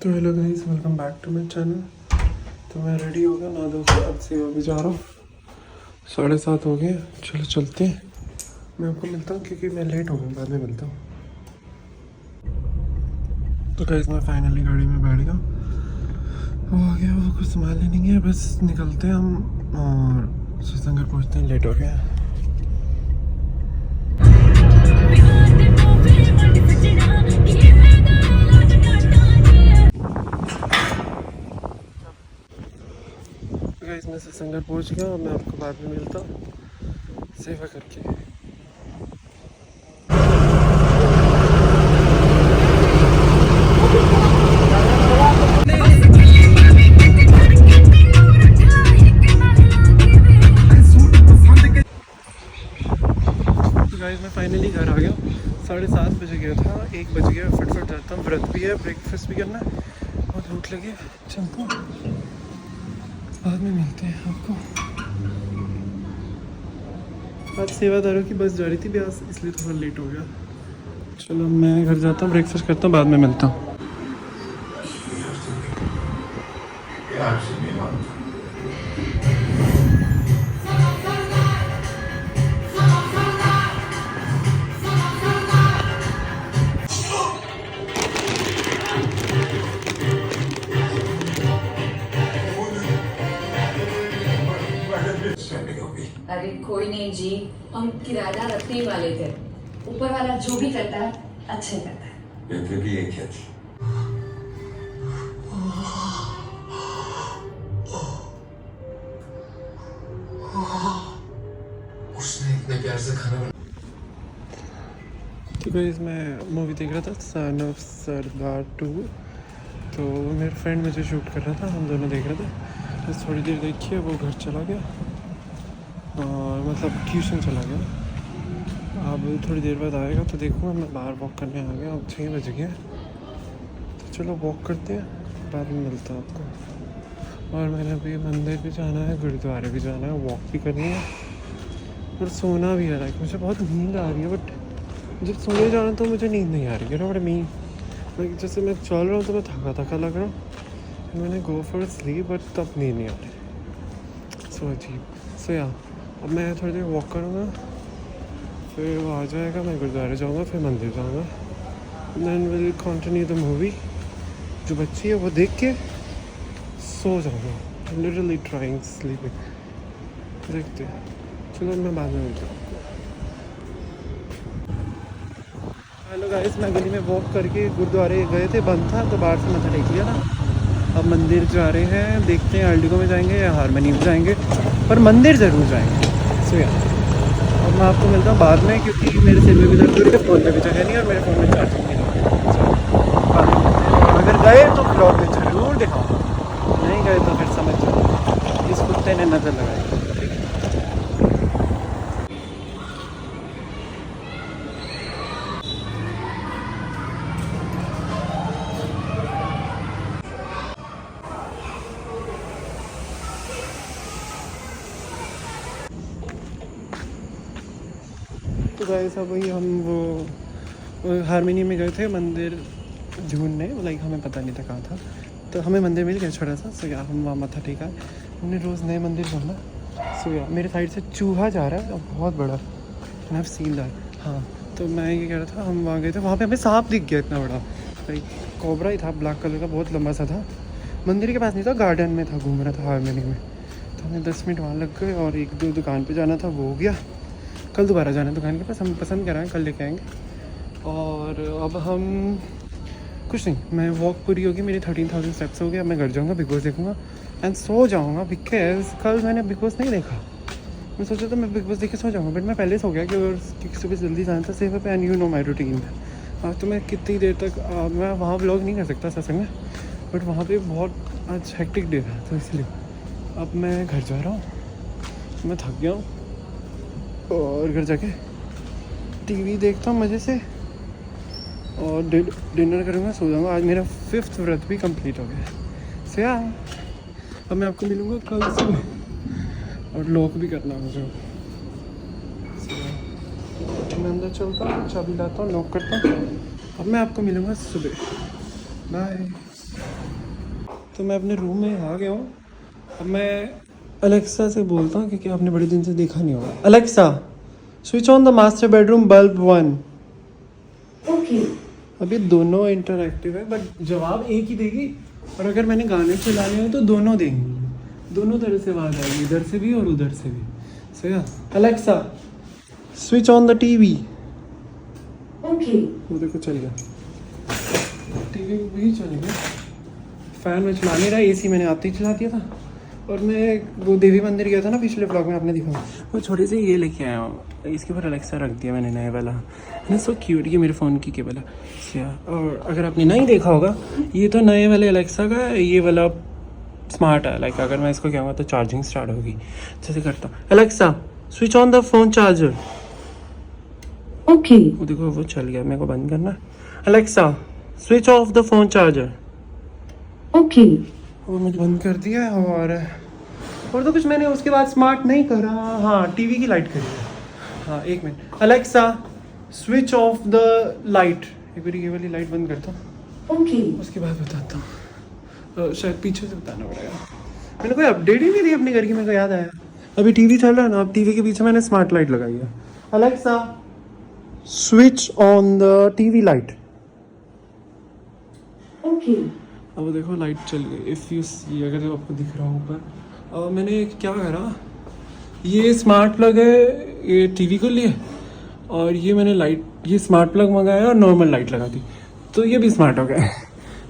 तो hello guys, welcome back to my channel. तो मैं रेडी हो गया ना, दोस्तों अब सेवा भी जा रहा हूँ। 7:30 हो गए, चलो चलते हैं। मैं आपको मिलता हूँ क्योंकि मैं लेट हो गया, बाद में मिलता हूँ। तो गाइस मैं फाइनली गाड़ी में बैठ गया, वो आ गया। वो कुछ सामान लेने है, बस निकलते हैं हम और श्रीशंकर पहुँचते हैं। लेट हो गया। गाइस मैं श्रीशंकर पहुँच गया और मैं आपको बाद में मिलता हूँ सेवा करके। गाइस मैं फाइनली घर आ गया। 7:30 बजे गया था, 1 बज गया। फटफट जाता हूँ, व्रत भी है, ब्रेकफास्ट भी करना है और भूख लगी। चलता हूँ, बाद में मिलते हैं आपको। आज सेवादारों की बस जा रही थी ब्यास, इसलिए थोड़ा लेट हो गया। चलो मैं घर जाता हूँ, ब्रेकफास्ट करता हूँ, बाद में मिलता हूँ। अरे कोई नहीं जी, हम किराएदार रखने ही वाले थे। ऊपर वाला जो भी करता है अच्छे करता है। फिर भी एक क्या थी? उसने इतने प्यार से खाना बना। तो गाइस मैं मूवी देख रहा था, सन ऑफ सरदार 2। तो मेरा फ्रेंड मुझे शूट कर रहा था, हम दोनों देख रहे थे। बस थोड़ी देर देखिए, वो घर चला गया और मतलब ट्यूशन चला गया। अब थोड़ी देर बाद आएगा तो देखूँगा। मैं बाहर वॉक करने आ गया, अब 6 बज गया। तो चलो वॉक करते हैं, बाद में मिलता हूँ आपको। और मैंने अभी मंदिर भी जाना है, गुरुद्वारे भी जाना है, वॉक भी करनी है और सोना भी आ रहा है। मुझे बहुत नींद आ रही है, बट जब सोने जाना तो मुझे नींद नहीं आ रही है ना। बड़ा मीन जैसे मैं चल रहा हूँ तो मैं थका थका लग रहा हूँ। मैंने गो फॉर स्लीप, बट तब नींद नहीं आ रही। सो अजीब। सो या अब मैं थोड़ी देर वॉक करूँगा, फिर वो आ जाएगा, मैं गुरुद्वारे जाऊँगा, फिर मंदिर जाऊँगा। Then will continue the movie. जो बच्ची है वो देख के सो जाऊँगा। Literally trying sleeping. देखते हैं, चलो मैं बाद में मिलता हूँ। हेलो गाइस, मैं गली में वॉक करके गुरुद्वारे गए थे, बंद था तो बाहर से मत्था टेक लिया ना। अब मंदिर जा रहे हैं, देखते हैं अर्डिगो में जाएंगे या हारमोनी में जाएंगे, पर मंदिर ज़रूर जाएंगे। सो या अब मैं आपको मिलता हूँ बाद में, क्योंकि मेरे सिर में भी दर्द हो रही है, फ़ोन में भी जगह नहीं और मेरे फ़ोन में चार्जिंग नहीं है। अगर गए तो ब्लॉग में ज़रूर दिखाऊँ, नहीं गए तो फिर समझ जाओ इस कुत्ते ने नज़र लगाई। तो गाइस अब वही हम वो हारमोनी में गए थे मंदिर ढूंढने, लाइक हमें पता नहीं था कहाँ था, तो हमें मंदिर मिल गया छोटा सा। सो या हम वहाँ मत्था टेका। हमने रोज़ नए मंदिर ढूंढना। सो या मेरे साइड से चूहा जा रहा है, बहुत बड़ा। मैंने सीन दैट। हाँ, तो मैं ये कह रहा था, हम वहाँ गए थे, वहाँ पे हमें सांप दिख गया इतना बड़ा, लाइक कोबरा ही था, ब्लैक कलर का, बहुत लंबा सा था। मंदिर के पास नहीं था, गार्डन में था, घूम रहा था हारमोनी में। तो हमें 10 मिनट वहाँ लग गए और 1-2 दुकान पे जाना था, वो हो गया। कल दोबारा जाना है दुकान के पास, हम पसंद कराएँ, कल लेके आएँगे। और अब हम कुछ नहीं, मैं वॉक पूरी होगी मेरी, 13,000 स्टेप्स हो गया। मैं घर जाऊँगा, बिग बॉस देखूँगा एंड सो जाऊँगा, बिकॉज कल मैंने बिग बॉस नहीं देखा। मैं सोचा था मैं बिग बॉस देख के सो जाऊँगा, बट मैं पहले सो गया क्योंकि सुबह जल्दी जाना था सेवा पे। And you know my routine. अब तो मैं कितनी देर तक मैं वहाँ व्लॉग नहीं कर सकता सत्संग में, बट वहाँ पे बहुत आज हेक्टिक डे था, तो इसलिए अब मैं घर जा रहा हूँ। मैं थक गया हूँ और घर जाके टीवी देखता हूँ मज़े से और डिनर करूँगा, सो जाऊँगा। आज मेरा 5th व्रत भी कंप्लीट हो गया। सो या अब मैं आपको मिलूँगा कल सुबह और लॉक भी करना है मुझे। मैं अंदर चलता हूँ, चाबी लाता हूँ, लॉक करता हूँ। अब मैं आपको मिलूँगा सुबह। बाय। तो मैं अपने रूम में आ गया हूँ। अब मैं अलेक्सा से बोलता हूँ क्योंकि आपने बड़े दिन से देखा नहीं होगा। Alexa, switch on the master bedroom bulb 1। Okay. अभी दोनों इंटरएक्टिव है बट जवाब एक ही देगी, और अगर मैंने गाने चलाने हो तो दोनों देंगी, दोनों तरह से आवाज़ आएगी, इधर से भी और उधर से भी। सही है। Alexa, switch on the TV. Okay. वो देखो चल गया, टीवी भी चल गया। फैन में चला नहीं रहा, एसी मैंने आते ही चला दिया था। और मैं वो देवी मंदिर गया था ना पिछले ब्लॉग में, आपने देखा, वो छोटे से ये लेके आया हूँ, इसके ऊपर अलेक्सा रख दिया मैंने, नए वाला है, सो क्यूट। ये मेरे फ़ोन की केबल है। और अगर आपने नहीं देखा होगा, ये तो नए वाले अलेक्सा का है, ये वाला स्मार्ट है। लाइक अगर मैं इसको कहूँगा तो चार्जिंग स्टार्ट होगी। जैसे करता हूँ, Alexa switch on the phone charger. Okay. वो देखो वो चल गया, मेरे को बंद करना। Alexa switch off the phone charger. Okay. वो मुझे बंद कर दिया। और तो कुछ मैंने उसके बाद स्मार्ट नहीं करा। हाँ, टीवी की लाइट करी है। हाँ, एक minute. Alexa switch off the light. एक बार ये वाली लाइट बंद करता हूँ, ओके। उसके बाद बताता हूँ। शायद पीछे से बताना पड़ेगा, मैंने कोई अपडेट ही नहीं दी अपने घर की, मेरे को याद आया। अभी टीवी चल रहा है ना, अब टीवी के पीछे मैंने स्मार्ट लाइट लगाई है। Alexa switch on the TV light. Okay. अब देखो लाइट चल गई। इफ़ यू सी, अगर जो आपको दिख रहा हो ऊपर, मैंने क्या करा, ये स्मार्ट प्लग है ये टीवी के लिए, और ये मैंने लाइट, ये स्मार्ट प्लग मंगाया और नॉर्मल लाइट लगा दी, तो ये भी स्मार्ट हो गया।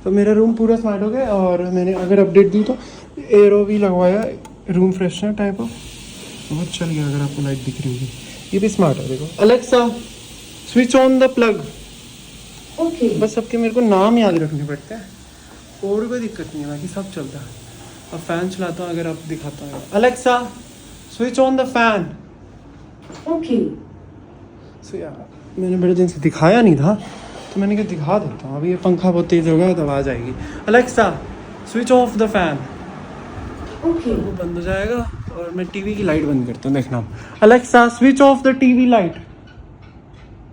तो मेरा रूम पूरा स्मार्ट हो गया। और मैंने अगर अपडेट दी तो एरो भी लगवाया, रूम फ्रेशनर टाइप ऑफ, बहुत चल गया। अगर आपको लाइट दिख रही होगी, ये भी स्मार्ट है। देखो Alexa switch on the plug. Okay. बस सबके मेरे को नाम याद रखने पड़ते हैं, और कोई दिक्कत नहीं है, बाकी सब चलता है। अब फैन चलाता हूँ, अगर आप दिखाता हूँ, Alexa switch on the fan. Okay. So यार मैंने बड़े दिन से दिखाया नहीं था, तो मैंने कहा दिखा देता हूँ। अभी ये पंखा बहुत तेज़ होगा तो आवाज़ आएगी। Alexa switch off the fan. Okay. वो बंद हो जाएगा और मैं टीवी की लाइट बंद करता हूँ। देखना, Alexa switch off the TV light.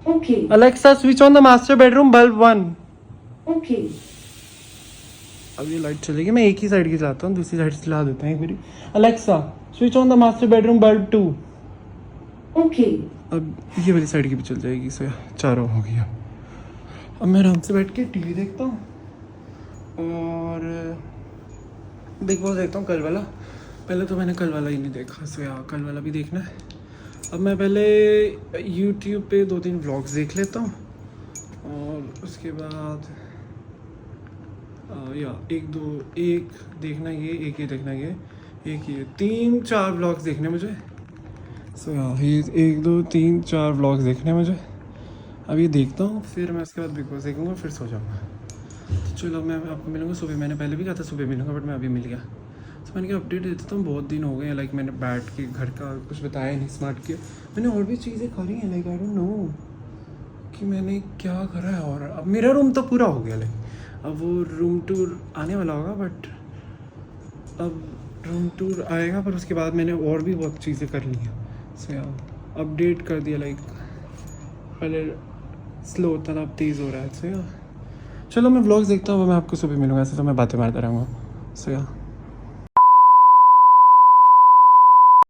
Okay. Alexa switch on the master bedroom bulb 1। Okay. अब ये लाइट चलेगी, मैं एक ही साइड की चलाता हूँ, दूसरी साइड से चला देता हूँ मेरी। Alexa switch on the master bedroom bulb 2। Okay. अब ये वाली साइड की भी चल जाएगी। सो चारों हो गया। अब मैं आराम से बैठ के टीवी देखता हूँ और बिग बॉस देखता हूँ कल वाला। पहले तो मैंने कल वाला ही नहीं देखा, सो यार कल वाला भी देखना है। अब मैं पहले यूट्यूब पे 2-3 व्लॉग्स देख लेता हूँ, और उसके बाद एक देखना ये, एक ये देखना ये, एक ये 3-4 व्लॉग्स देखने मुझे। सो यार ये 1 2 3 4 व्लॉग्स देखने मुझे। अब ये देखता हूँ, फिर मैं उसके बाद बिग बॉस देखूँगा, फिर सो जाऊँगा। तो चलो मैं आपको मिलूँगा सुबह। मैंने पहले भी कहा था सुबह मिलूँगा, बट मैं अभी मिल गया। तो मैंने कहा अपडेट देता हूँ, बहुत दिन हो गए। लाइक मैंने बैठ के घर का कुछ बताया नहीं, स्मार्ट किया। मैंने और भी चीज़ें करी हैं, लाइक आई डोंट नो कि मैंने क्या करा है। और अब मेरा रूम तो पूरा हो गया। लाइक अब वो रूम टूर आने वाला होगा, बट अब रूम टूर आएगा, पर उसके बाद मैंने और भी बहुत चीज़ें कर ली हैं। सो यार अपडेट कर दिया, लाइक पहले स्लो होता था, अब तेज़ हो रहा है। सो यार चलो मैं व्लॉग्स देखता हूँ, मैं आपको सुबह मिलूँगा। ऐसे तो मैं बातें मारता रहूँगा। सो यार